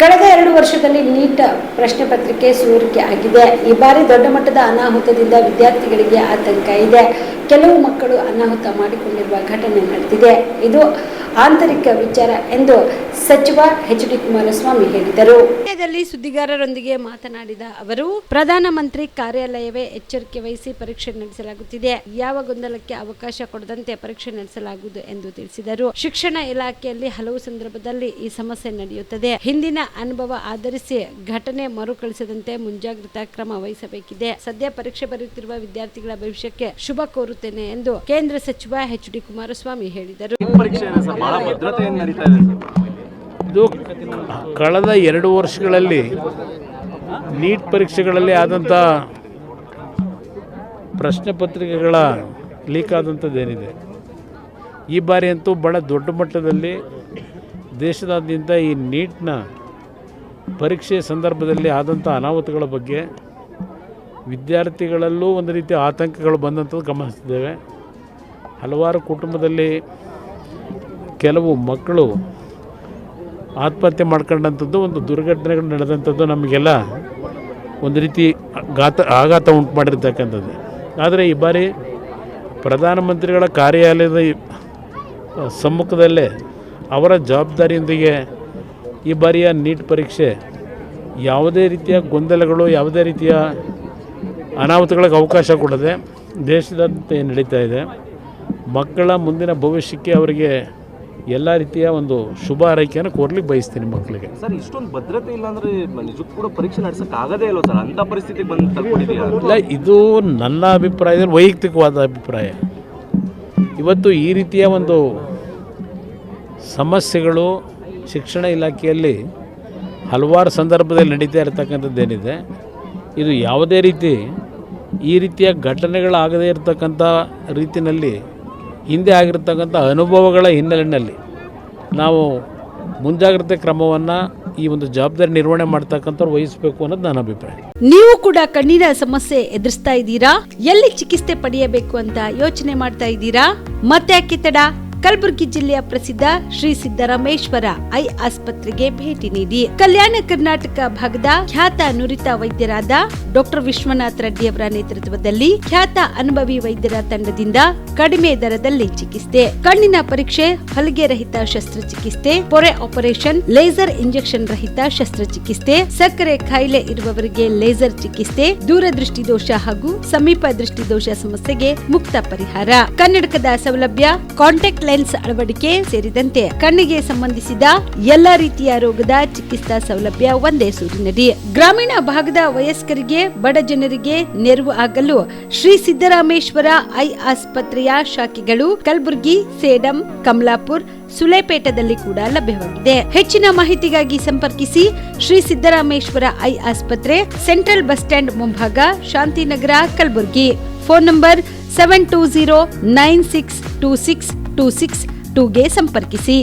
ಕಳೆದ 2 ವರ್ಷದಲ್ಲಿ ನೀಟ್ ಪ್ರಶ್ನೆ ಪತ್ರಿಕೆ ಸೋರಿಕೆ ಆಗಿದೆ. ಈ ಬಾರಿ ದೊಡ್ಡ ಮಟ್ಟದ ಅನಾಹುತದಿಂದ ವಿದ್ಯಾರ್ಥಿಗಳಿಗೆ ಆತಂಕ ಇದೆ. ಕೆಲವು ಮಕ್ಕಳು ಅನಾಹುತ ಮಾಡಿಕೊಂಡಿರುವ ಘಟನೆ ನಡೆದಿದೆ. ಇದು ಆಂತರಿಕ ವಿಚಾರ ಎಂದು ಸಚಿವ ಎಚ್.ಡಿ. ಕುಮಾರಸ್ವಾಮಿ ಹೇಳಿದರು. ರಾಜ್ಯದಲ್ಲಿ ಸುದ್ದಿಗಾರರೊಂದಿಗೆ ಮಾತನಾಡಿದ ಅವರು, ಪ್ರಧಾನಮಂತ್ರಿ ಕಾರ್ಯಾಲಯವೇ ಎಚ್ಚರಿಕೆ ವಹಿಸಿ ಪರೀಕ್ಷೆ ನಡೆಸಲಾಗುತ್ತಿದೆ. ಯಾವ ಗೊಂದಲಕ್ಕೆ ಅವಕಾಶ ಕೊಡದಂತೆ ಪರೀಕ್ಷೆ ನಡೆಸಲಾಗುವುದು ಎಂದು ತಿಳಿಸಿದರು. ಶಿಕ್ಷಣ ಇಲಾಖೆಯಲ್ಲಿ ಹಲವು ಸಂದರ್ಭದಲ್ಲಿ ಈ ಸಮಸ್ಯೆ ನಡೆಯುತ್ತದೆ. ಹಿಂದಿನ ಅನುಭವ ಆಧರಿಸಿ ಘಟನೆ ಮರುಕಳಿಸದಂತೆ ಮುಂಜಾಗ್ರತಾ ಕ್ರಮ ವಹಿಸಬೇಕಿದೆ. ಸದ್ಯ ಪರೀಕ್ಷೆ ಬರೆಯುತ್ತಿರುವ ವಿದ್ಯಾರ್ಥಿಗಳ ಭವಿಷ್ಯಕ್ಕೆ ಶುಭ ಕೋರುತ್ತೇನೆ ಎಂದು ಕೇಂದ್ರ ಸಚಿವ ಎಚ್.ಡಿ. ಕುಮಾರಸ್ವಾಮಿ ಹೇಳಿದರು. ಇದು ಕಳೆದ 2 ವರ್ಷಗಳಲ್ಲಿ ನೀಟ್ ಪರೀಕ್ಷೆಗಳಲ್ಲಿ ಆದಂಥ ಪ್ರಶ್ನೆ ಪತ್ರಿಕೆಗಳ ಲೀಕ್ ಆದಂಥದ್ದೇನಿದೆ, ಈ ಬಾರಿ ಅಂತೂ ಬಹಳ ದೊಡ್ಡ ಮಟ್ಟದಲ್ಲಿ ದೇಶದಾದ್ಯಂತ ಈ ನೀಟ್ನ ಪರೀಕ್ಷೆ ಸಂದರ್ಭದಲ್ಲಿ ಆದಂಥ ಅನಾಹುತಗಳ ಬಗ್ಗೆ ವಿದ್ಯಾರ್ಥಿಗಳಲ್ಲೂ ಒಂದು ರೀತಿಯ ಆತಂಕಗಳು ಬಂದಂಥದ್ದು ಗಮನಿಸ್ತಿದ್ದೇವೆ. ಹಲವಾರು ಕುಟುಂಬದಲ್ಲಿ ಕೆಲವು ಮಕ್ಕಳು ಆತ್ಮಹತ್ಯೆ ಮಾಡ್ಕೊಂಡಂಥದ್ದು, ಒಂದು ದುರ್ಘಟನೆಗಳು ನಡೆದಂಥದ್ದು ನಮಗೆಲ್ಲ ಒಂದು ರೀತಿ ಆಘಾತ ಉಂಟು ಮಾಡಿರ್ತಕ್ಕಂಥದ್ದು. ಆದರೆ ಈ ಬಾರಿ ಪ್ರಧಾನಮಂತ್ರಿಗಳ ಕಾರ್ಯಾಲಯದ ಸಮ್ಮುಖದಲ್ಲೇ ಅವರ ಜವಾಬ್ದಾರಿಯೊಂದಿಗೆ ಈ ಬಾರಿಯ ನೀಟ್ ಪರೀಕ್ಷೆ ಯಾವುದೇ ರೀತಿಯ ಗೊಂದಲಗಳು, ಯಾವುದೇ ರೀತಿಯ ಅನಾಹುತಗಳಿಗೆ ಅವಕಾಶ ಕೊಡದೆ ದೇಶದಾದ್ಯಂತ ನಡೀತಾ ಇದೆ. ಮಕ್ಕಳ ಮುಂದಿನ ಭವಿಷ್ಯಕ್ಕೆ ಅವರಿಗೆ ಎಲ್ಲ ರೀತಿಯ ಒಂದು ಶುಭ ಹಾರೈಕೆಯನ್ನು ಕೋರ್ಲಿಕ್ಕೆ ಬಯಸ್ತೀನಿ. ಮಕ್ಕಳಿಗೆ ಸರ್, ಇಷ್ಟೊಂದು ಭದ್ರತೆ ಇಲ್ಲ ಅಂದರೆ ನಿಜಕ್ಕೂ ಕೂಡ ಪರೀಕ್ಷೆ ನಡೆಸೋಕೆ ಆಗದೇ ಇಲ್ವ ಸರ್? ಅಂಥ ಪರಿಸ್ಥಿತಿಗೆ ಬಂದು ತಲುಪಿದೆಯಾ? ಇಲ್ಲ, ಇದು ನನ್ನ ಅಭಿಪ್ರಾಯದಲ್ಲಿ ವೈಯಕ್ತಿಕವಾದ ಅಭಿಪ್ರಾಯ. ಇವತ್ತು ಈ ರೀತಿಯ ಒಂದು ಸಮಸ್ಯೆಗಳು ಶಿಕ್ಷಣ ಇಲಾಖೆಯಲ್ಲಿ ಹಲವಾರು ಸಂದರ್ಭದಲ್ಲಿ ನಡೀತಾ ಇರತಕ್ಕಂಥದ್ದೇನಿದೆ, ಇದು ಯಾವುದೇ ರೀತಿ ಈ ರೀತಿಯ ಘಟನೆಗಳಾಗದೇ ಇರತಕ್ಕಂಥ ರೀತಿಯಲ್ಲಿ ಹಿಂದೆ ಆಗಿರ್ತಕ್ಕಂಥ ಅನುಭವಗಳ ಹಿನ್ನೆಲೆಯಲ್ಲಿ ನಾವು ಮುಂಜಾಗ್ರತೆ ಕ್ರಮವನ್ನು ಈ ಒಂದು ಜವಾಬ್ದಾರಿ ನಿರ್ವಹಣೆ ಮಾಡ್ತಕ್ಕಂಥವ್ರು ವಹಿಸಬೇಕು ಅನ್ನೋದು ನನ್ನ ಅಭಿಪ್ರಾಯ. ನೀವು ಕೂಡ ಕಣ್ಣಿನ ಸಮಸ್ಯೆ ಎದುರಿಸ್ತಾ ಇದ್ದೀರಾ? ಎಲ್ಲಿ ಚಿಕಿತ್ಸೆ ಪಡೆಯಬೇಕು ಅಂತ ಯೋಚನೆ ಮಾಡ್ತಾ ಇದ್ದೀರಾ? ಮತ್ತೆ ಯಾಕೆ ತಡ? ಕಲಬುರಗಿ ಜಿಲ್ಲೆಯ ಪ್ರಸಿದ್ಧ ಶ್ರೀ ಸಿದ್ದರಾಮೇಶ್ವರ ಐ ಆಸ್ಪತ್ರೆಗೆ ಭೇಟಿ ನೀಡಿ ಕಲ್ಯಾಣ ಕರ್ನಾಟಕ ಭಾಗದ ಖ್ಯಾತ ನುರಿತ ವೈದ್ಯರಾದ ಡಾಕ್ಟರ್ ವಿಶ್ವನಾಥ್ ರೆಡ್ಡಿ ಅವರ ನೇತೃತ್ವದಲ್ಲಿ ಖ್ಯಾತ ಅನುಭವಿ ವೈದ್ಯರ ತಂಡದಿಂದ ಕಡಿಮೆ ದರದಲ್ಲಿ ಚಿಕಿತ್ಸೆ, ಕಣ್ಣಿನ ಪರೀಕ್ಷೆ, ಹೊಲಿಗೆ ರಹಿತ ಶಸ್ತ್ರಚಿಕಿತ್ಸೆ, ಪೊರೆ ಆಪರೇಷನ್, ಲೇಸರ್ ಇಂಜೆಕ್ಷನ್ ರಹಿತ ಶಸ್ತ್ರಚಿಕಿತ್ಸೆ, ಸಕ್ಕರೆ ಕಾಯಿಲೆ ಇರುವವರಿಗೆ ಲೇಸರ್ ಚಿಕಿತ್ಸೆ, ದೂರದೃಷ್ಟಿ ದೋಷ ಹಾಗೂ ಸಮೀಪ ದೃಷ್ಟಿ ದೋಷ ಸಮಸ್ಯೆಗೆ ಮುಕ್ತ ಪರಿಹಾರ, ಕನ್ನಡಕದ ಸೌಲಭ್ಯ, ಕಾಂಟ್ಯಾಕ್ಟ್ ಲೆನ್ಸ್ ಅಳವಡಿಕೆ ಸೇರಿದಂತೆ ಕಣ್ಣಿಗೆ ಸಂಬಂಧಿಸಿದ ಎಲ್ಲ ರೀತಿಯ ರೋಗದ ಚಿಕಿತ್ಸಾ ಸೌಲಭ್ಯ ಒಂದೇ ಸೂರಿನಡಿ. ಗ್ರಾಮೀಣ ಭಾಗದ ವಯಸ್ಕರಿಗೆ, ಬಡ ಜನರಿಗೆ ನೆರವು ಆಗಲು ಶ್ರೀ ಸಿದ್ದರಾಮೇಶ್ವರ ಐ ಆಸ್ಪತ್ರೆಯ ಶಾಖೆಗಳು ಕಲಬುರಗಿ, ಸೇಡಂ, ಕಮಲಾಪುರ್, ಸುಲೇಪೇಟದಲ್ಲಿ ಕೂಡ ಲಭ್ಯವಾಗಿದೆ. ಹೆಚ್ಚಿನ ಮಾಹಿತಿಗಾಗಿ ಸಂಪರ್ಕಿಸಿ ಶ್ರೀ ಸಿದ್ದರಾಮೇಶ್ವರ ಐ ಆಸ್ಪತ್ರೆ, ಸೆಂಟ್ರಲ್ ಬಸ್ ಸ್ಟ್ಯಾಂಡ್ ಮುಂಭಾಗ, ಶಾಂತಿನಗರ, ಕಲಬುರಗಿ. ಫೋನ್ ನಂಬರ್ 7209626262ಗೆ ಸಂಪರ್ಕಿಸಿ.